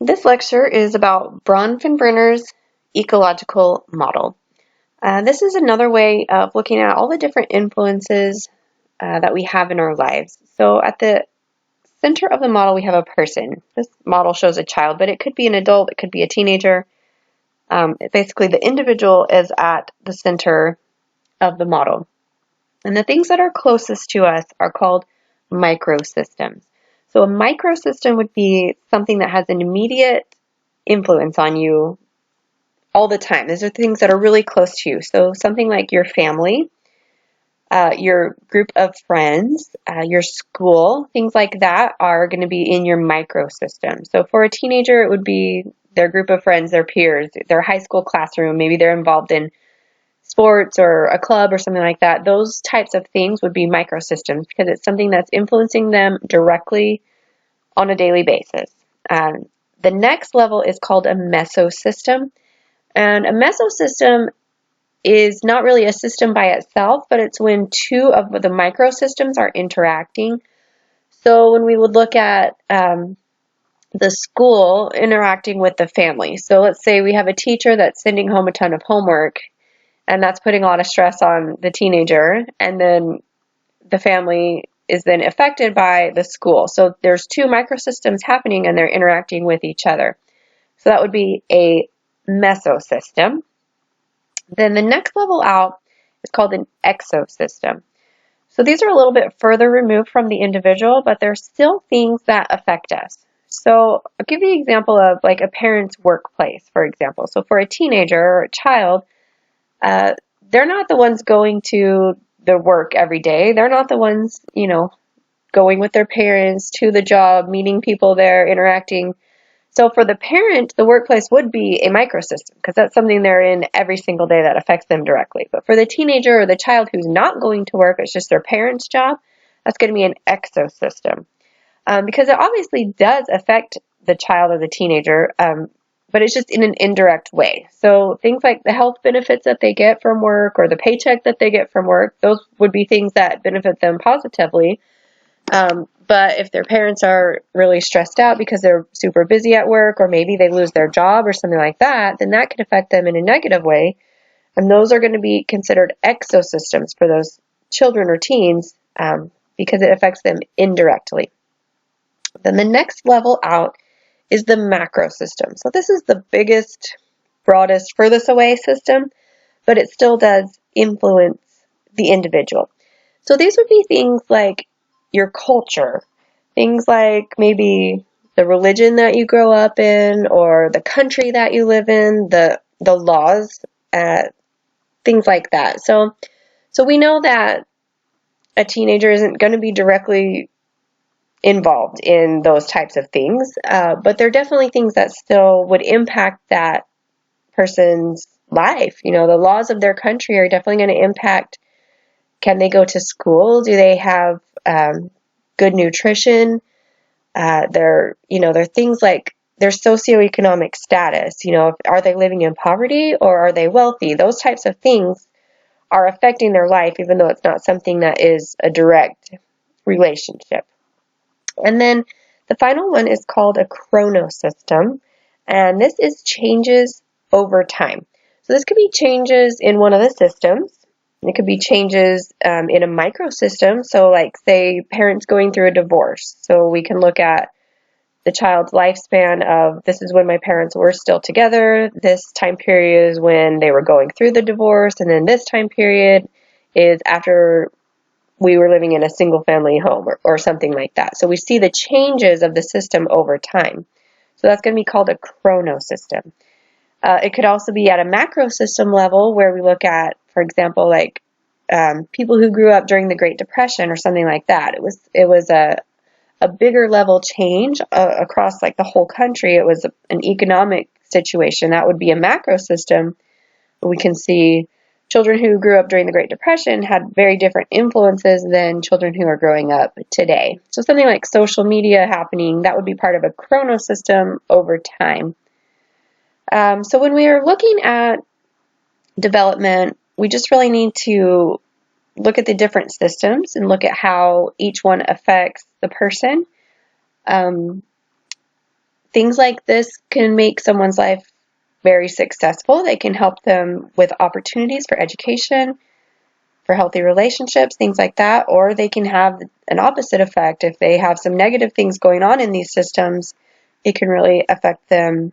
This lecture is about Bronfenbrenner's ecological model. This is another way of looking at all the different influences that we have in our lives. So at the center of the model, we have a person. This model shows a child, but it could be an adult, it could be a teenager. Basically, the individual is at the center of the model. And the things that are closest to us are called microsystems. So a microsystem would be something that has an immediate influence on you all the time. These are things that are really close to you. So something like your family, your group of friends, your school, things like that are going to be in your microsystem. So for a teenager, it would be their group of friends, their peers, their high school classroom. Maybe they're involved in sports or a club or something like that. Those types of things would be microsystems because it's something that's influencing them directly on a daily basis. The next level is called a mesosystem. And a mesosystem is not really a system by itself, but it's when two of the microsystems are interacting. So when we would look at the school interacting with the family. So let's say we have a teacher that's sending home a ton of homework, and that's putting a lot of stress on the teenager, and then the family is then affected by the school. So there's two microsystems happening and they're interacting with each other. So that would be a mesosystem. Then the next level out is called an exosystem. So these are a little bit further removed from the individual, but they're still things that affect us. So I'll give you an example of like a parent's workplace, for example. So for a teenager or a child, they're not the ones going to the work every day. They're not the ones, going with their parents to the job, meeting people there, interacting. So for the parent, the workplace would be a microsystem because that's something they're in every single day that affects them directly. But for the teenager or the child who's not going to work, it's just their parent's job, that's going to be an exosystem. Because it obviously does affect the child or the teenager, but it's just in an indirect way. So things like the health benefits that they get from work or the paycheck that they get from work, those would be things that benefit them positively. But if their parents are really stressed out because they're super busy at work, or maybe they lose their job or something like that, then that could affect them in a negative way. And those are going to be considered exosystems for those children or teens because it affects them indirectly. Then the next level out is the macro system. So this is the biggest, broadest, furthest away system, but it still does influence the individual. So these would be things like your culture, things like maybe the religion that you grow up in or the country that you live in, the laws, things like that. So we know that a teenager isn't going to be directly involved in those types of things, but they're definitely things that still would impact that person's life. The laws of their country are definitely going to impact, can they go to school? Do they have good nutrition? They're things like their socioeconomic status. Are they living in poverty or are they wealthy? Those types of things are affecting their life, even though it's not something that is a direct relationship. And then the final one is called a chronosystem, and this is changes over time. So this could be changes in one of the systems. It could be changes in a microsystem. So like say parents going through a divorce. So we can look at the child's lifespan of this is when my parents were still together. This time period is when they were going through the divorce. And then this time period is after we were living in a single family home or something like that. So we see the changes of the system over time. So that's going to be called a chronosystem. It could also be at a macro system level where we look at, for example, like people who grew up during the Great Depression or something like that. It was a bigger level change across like the whole country. It was an economic situation. That would be a macro system. We can see children who grew up during the Great Depression had very different influences than children who are growing up today. So something like social media happening, that would be part of a chronosystem over time. So when we are looking at development, we just really need to look at the different systems and look at how each one affects the person. Things things like this can make someone's life very successful. They can help them with opportunities for education, for healthy relationships, things like that, or they can have an opposite effect. If they have some negative things going on in these systems, it can really affect them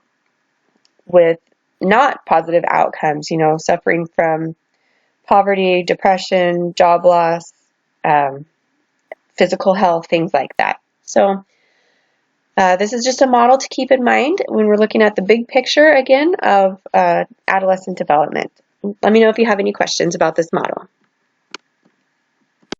with not positive outcomes, suffering from poverty, depression, job loss, physical health, things like that. So this is just a model to keep in mind when we're looking at the big picture, again, of adolescent development. Let me know if you have any questions about this model.